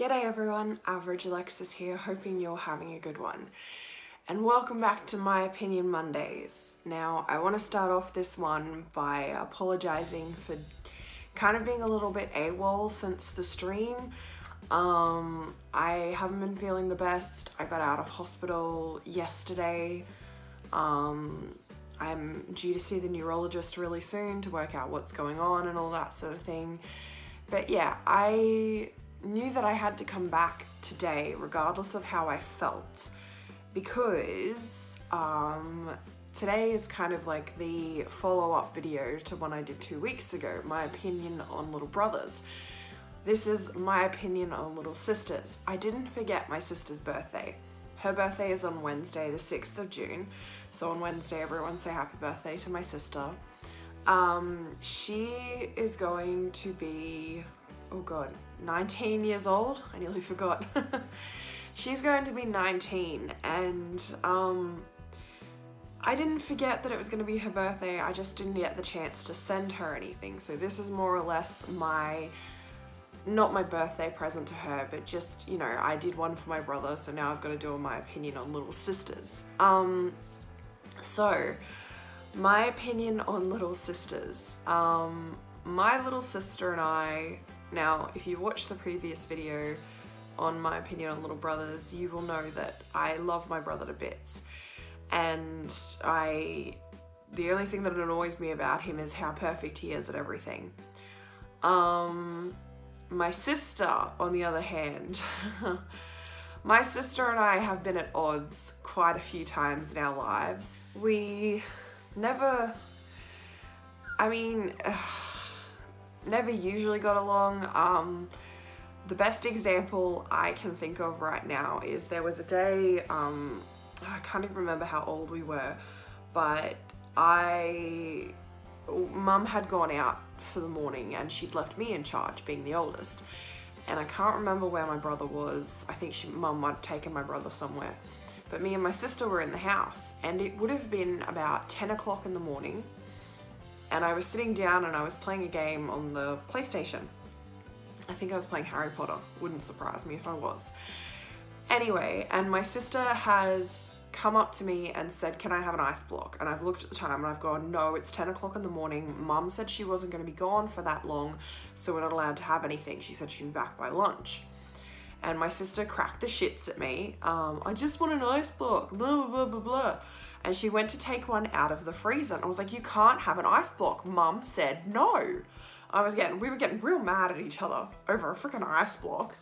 G'day everyone, Average Alexis here, hoping you're having a good one. And welcome back to My Opinion Mondays. Now, I want to start off this one by apologising for kind of being a little bit AWOL since the stream. I haven't been feeling the best. I got out of hospital yesterday. I'm due to see the neurologist really soon to work out what's going on and all that sort of thing. But yeah, I knew that I had to come back today regardless of how I felt, because today is kind of like the follow-up video to one I did 2 weeks ago, my opinion on little brothers. This is my opinion on little sisters. I didn't forget my sister's birthday. Her birthday is on Wednesday, the 6th of June. So on Wednesday, everyone say happy birthday to my sister. She is going to be, oh God, 19 years old. I nearly forgot. She's going to be 19, and I didn't forget that it was going to be her birthday. I just didn't get the chance to send her anything. So this is more or less not my birthday present to her, but just, you know, I did one for my brother, so now I've got to do my opinion on little sisters. So my opinion on little sisters. My little sister and I, now if you watched the previous video on my opinion on little brothers, you will know that I love my brother to bits. And the only thing that annoys me about him is how perfect he is at everything. My sister, on the other hand, my sister and I have been at odds quite a few times in our lives. We never usually got along. The best example I can think of right now is there was a day, I can't even remember how old we were, but Mum had gone out for the morning and she'd left me in charge, being the oldest. And I can't remember where my brother was. I think Mum might have taken my brother somewhere. But me and my sister were in the house, and it would have been about 10 o'clock in the morning. And I was sitting down and I was playing a game on the PlayStation. I think I was playing Harry Potter. Wouldn't surprise me if I was. Anyway, and my sister has come up to me and said, can I have an ice block? And I've looked at the time and I've gone, no, it's 10 o'clock in the morning. Mum said she wasn't going to be gone for that long, so we're not allowed to have anything. She said she'd be back by lunch. And my sister cracked the shits at me. I just want an ice block, blah, blah, blah, blah, blah. And she went to take one out of the freezer. And I was like, you can't have an ice block. Mum said no. We were getting real mad at each other over a freaking ice block.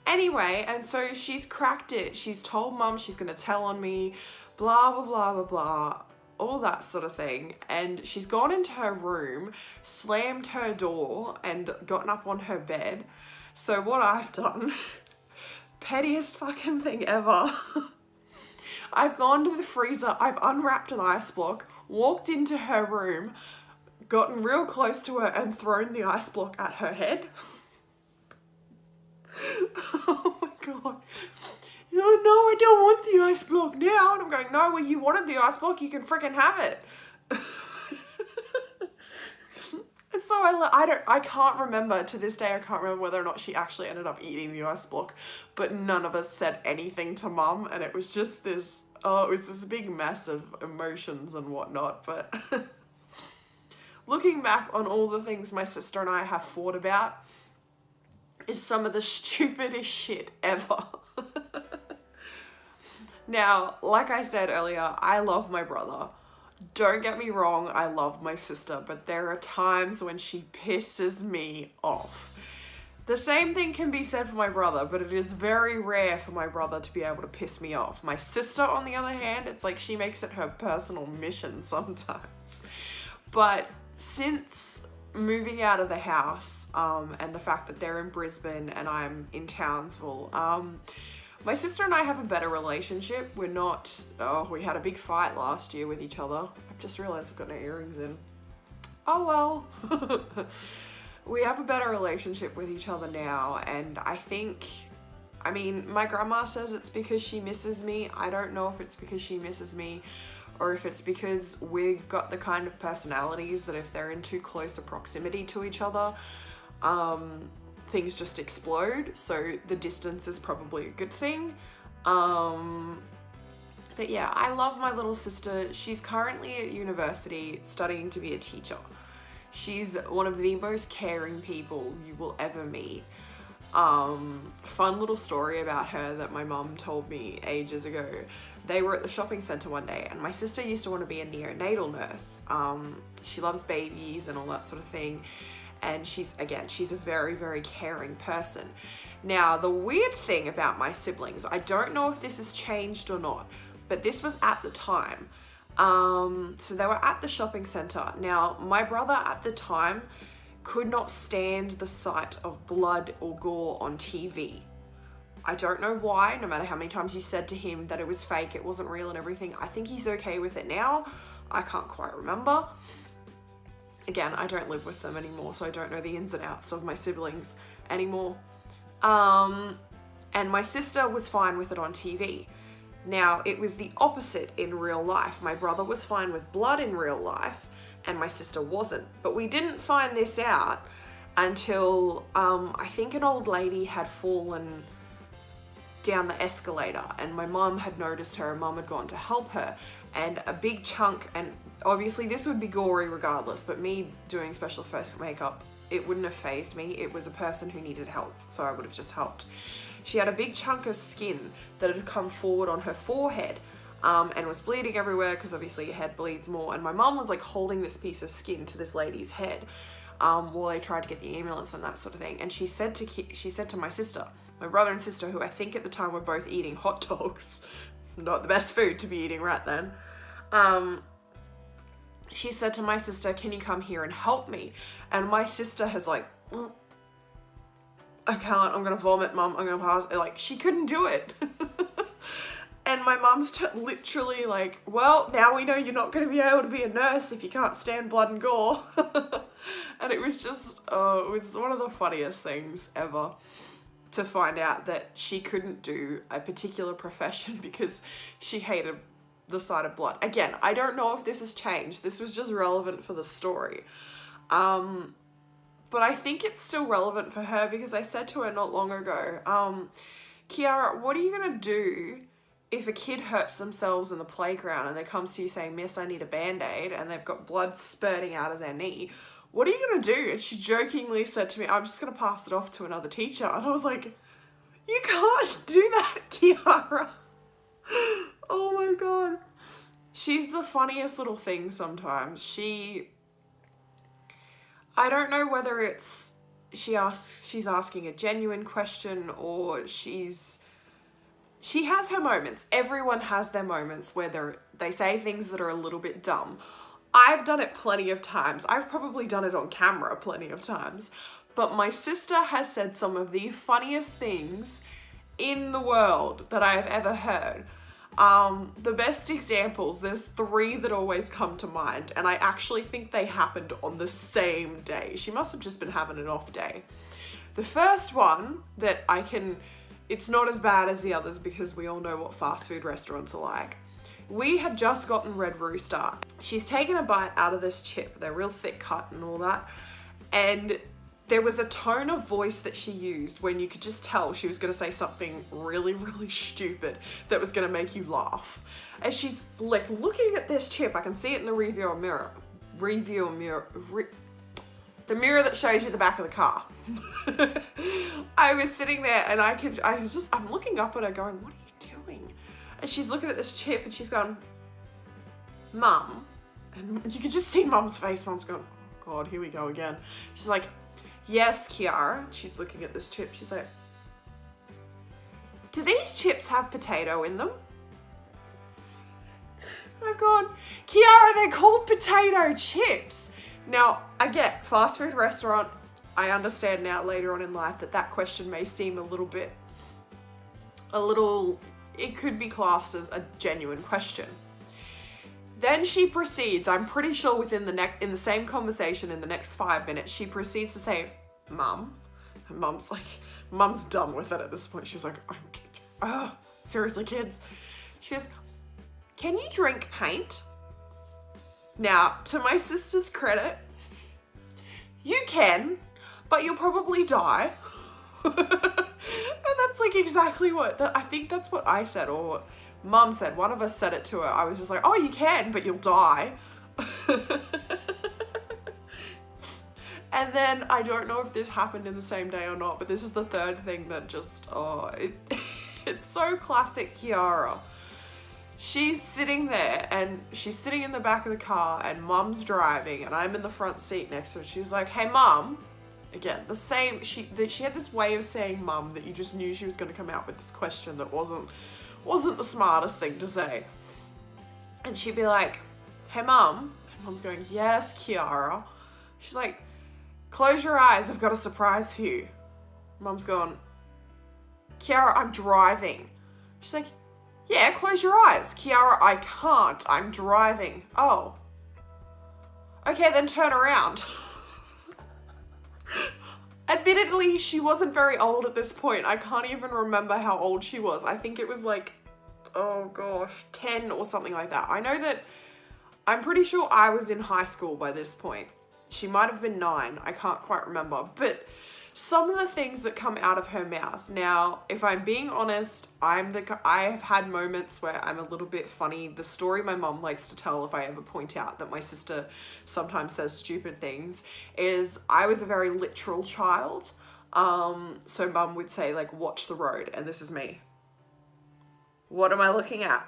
Anyway, and so she's cracked it. She's told Mum she's gonna tell on me, blah, blah, blah, blah, blah, all that sort of thing. And she's gone into her room, slammed her door, and gotten up on her bed. So what I've done, pettiest fucking thing ever. I've gone to the freezer, I've unwrapped an ice block, walked into her room, gotten real close to her and thrown the ice block at her head. Oh my God. Oh no, I don't want the ice block now. And I'm going, no, well, you wanted the ice block, you can freaking have it. And so I can't remember, to this day I can't remember whether or not she actually ended up eating the ice block, but none of us said anything to Mum, and it was just this, it was this big mess of emotions and whatnot. But looking back on all the things my sister and I have fought about is some of the stupidest shit ever. Now, like I said earlier, I love my brother. Don't get me wrong, I love my sister, but there are times when she pisses me off. The same thing can be said for my brother, but it is very rare for my brother to be able to piss me off. My sister, on the other hand, it's like she makes it her personal mission sometimes. But since moving out of the house, and the fact that they're in Brisbane and I'm in Townsville, my sister and I have a better relationship. We're not, we had a big fight last year with each other. I've just realized I've got no earrings in. Oh well. We have a better relationship with each other now, and I think, my grandma says it's because she misses me. I don't know if it's because she misses me or if it's because we've got the kind of personalities that if they're in too close a proximity to each other, things just explode. So the distance is probably a good thing. But yeah, I love my little sister. She's currently at university studying to be a teacher. She's one of the most caring people you will ever meet. Fun little story about her that my mum told me ages ago. They were at the shopping centre one day, and my sister used to want to be a neonatal nurse. She loves babies and all that sort of thing. And she's a very, very caring person. Now, the weird thing about my siblings, I don't know if this has changed or not, but this was at the time. So they were at the shopping centre. Now, my brother at the time could not stand the sight of blood or gore on TV. I don't know why, no matter how many times you said to him that it was fake, it wasn't real and everything. I think he's okay with it now. I can't quite remember. Again, I don't live with them anymore, so I don't know the ins and outs of my siblings anymore. And my sister was fine with it on TV. Now, it was the opposite in real life. My brother was fine with blood in real life, and my sister wasn't. But we didn't find this out until I think an old lady had fallen down the escalator, and my mum had noticed her, and mum had gone to help her, and a big chunk, and obviously this would be gory regardless, but me doing special effects makeup, it wouldn't have fazed me. It was a person who needed help, so I would have just helped. She had a big chunk of skin that had come forward on her forehead, and was bleeding everywhere, because obviously your head bleeds more, and my mum was like holding this piece of skin to this lady's head while they tried to get the ambulance and that sort of thing. And she said to my sister, my brother and sister, who I think at the time were both eating hot dogs, not the best food to be eating right then, she said to my sister, can you come here and help me? And my sister has like, I can't, I'm gonna vomit, mum, I'm gonna pass. Like, she couldn't do it. And my mum's literally like, well, now we know you're not gonna be able to be a nurse if you can't stand blood and gore. And it was just, it was one of the funniest things ever to find out that she couldn't do a particular profession because she hated the sight of blood. Again, I don't know if this has changed. This was just relevant for the story. But I think it's still relevant for her, because I said to her not long ago, Kiara, what are you gonna do if a kid hurts themselves in the playground and they comes to you saying, miss, I need a band-aid, and they've got blood spurting out of their knee? What are you gonna do? And she jokingly said to me, I'm just gonna pass it off to another teacher. And I was like, you can't do that, Kiara. Oh my God. She's the funniest little thing sometimes. I don't know whether it's she's asking a genuine question, or she has her moments. Everyone has their moments where they say things that are a little bit dumb. I've done it plenty of times. I've probably done it on camera plenty of times. But my sister has said some of the funniest things in the world that I have ever heard. The best examples, there's 3 that always come to mind, and I actually think they happened on the same day. She must have just been having an off day. The first one that it's not as bad as the others because we all know what fast food restaurants are like. We had just gotten Red Rooster. She's taken a bite out of this chip. They're real thick cut and all that. And there was a tone of voice that she used when you could just tell she was going to say something really, really stupid that was going to make you laugh. And she's like looking at this chip. I can see it in the review mirror. The mirror that shows you the back of the car. I was sitting there and I'm looking up at her going, what are you doing? And she's looking at this chip and she's going, Mum. And you could just see Mum's face. Mum's going, oh God, here we go again. She's like, yes, Kiara. She's looking at this chip. She's like, do these chips have potato in them? Oh my God, Kiara, they're called potato chips. Now, I get fast food restaurant. I understand now later on in life that question may seem it could be classed as a genuine question. Then she proceeds, I'm pretty sure within in the same conversation in the next 5 minutes, she proceeds to say, Mum. And Mum's done with it at this point. She's like, oh, seriously, kids? She goes, can you drink paint? Now, to my sister's credit, you can, but you'll probably die. And that's like exactly what, I think that's what I said, or what Mum said. One of us said it to her. I was just like, oh, you can, but you'll die. And then I don't know if this happened in the same day or not, but this is the third thing that just, it's so classic Kiara. She's sitting there and she's sitting in the back of the car and Mum's driving and I'm in the front seat next to her. She's like, hey Mum, again, the same, she had this way of saying Mum that you just knew she was going to come out with this question that wasn't the smartest thing to say. And she'd be like, hey Mum, and Mum's going, yes Kiara. She's like, close your eyes, I've got a surprise for you. Mum's gone, Kiara, I'm driving. She's like, yeah, close your eyes. Kiara, I can't, I'm driving. Oh. Okay, then turn around. Admittedly, she wasn't very old at this point. I can't even remember how old she was. I think it was like, oh gosh, 10 or something like that. I know that, I'm pretty sure I was in high school by this point. She might have been 9, I can't quite remember. But some of the things that come out of her mouth. Now, if I'm being honest, I have had moments where I'm a little bit funny. The story my mum likes to tell if I ever point out that my sister sometimes says stupid things is I was a very literal child. So Mum would say like, watch the road, and this is me. What am I looking at?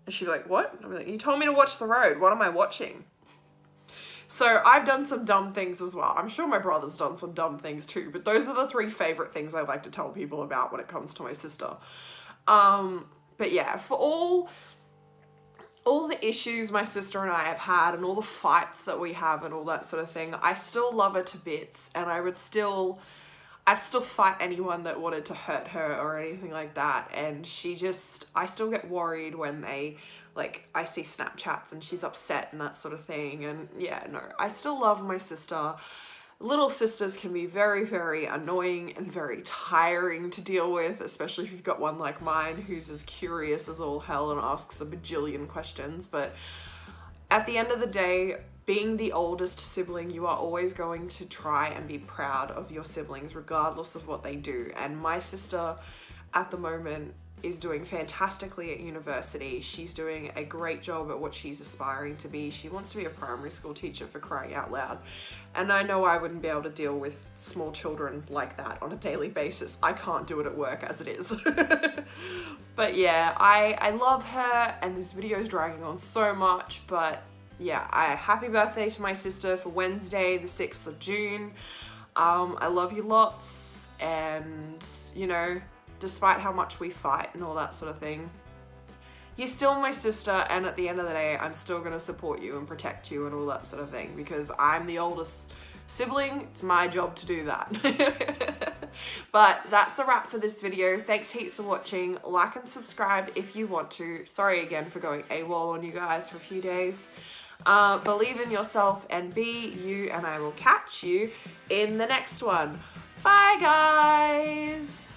And she'd be like, what? I'm like, you told me to watch the road. What am I watching? So I've done some dumb things as well. I'm sure my brother's done some dumb things too, but those are the 3 favorite things I like to tell people about when it comes to my sister. But yeah, for all the issues my sister and I have had and all the fights that we have and all that sort of thing, I still love her to bits, and I'd still fight anyone that wanted to hurt her or anything like that. And I still get worried when I see Snapchats and she's upset and that sort of thing. And yeah, no, I still love my sister. Little sisters can be very, very annoying and very tiring to deal with, especially if you've got one like mine who's as curious as all hell and asks a bajillion questions. But at the end of the day, being the oldest sibling, you are always going to try and be proud of your siblings regardless of what they do. And my sister at the moment is doing fantastically at university. She's doing a great job at what she's aspiring to be. She wants to be a primary school teacher, for crying out loud. And I know I wouldn't be able to deal with small children like that on a daily basis. I can't do it at work as it is. But yeah, I love her, and this video is dragging on so much, but yeah, happy birthday to my sister for Wednesday, the 6th of June. I love you lots, and you know, despite how much we fight and all that sort of thing, you're still my sister, and at the end of the day, I'm still gonna support you and protect you and all that sort of thing, because I'm the oldest sibling. It's my job to do that. But that's a wrap for this video. Thanks heaps for watching. Like and subscribe if you want to. Sorry again for going AWOL on you guys for a few days. Believe in yourself and be you, and I will catch you in the next one. Bye guys!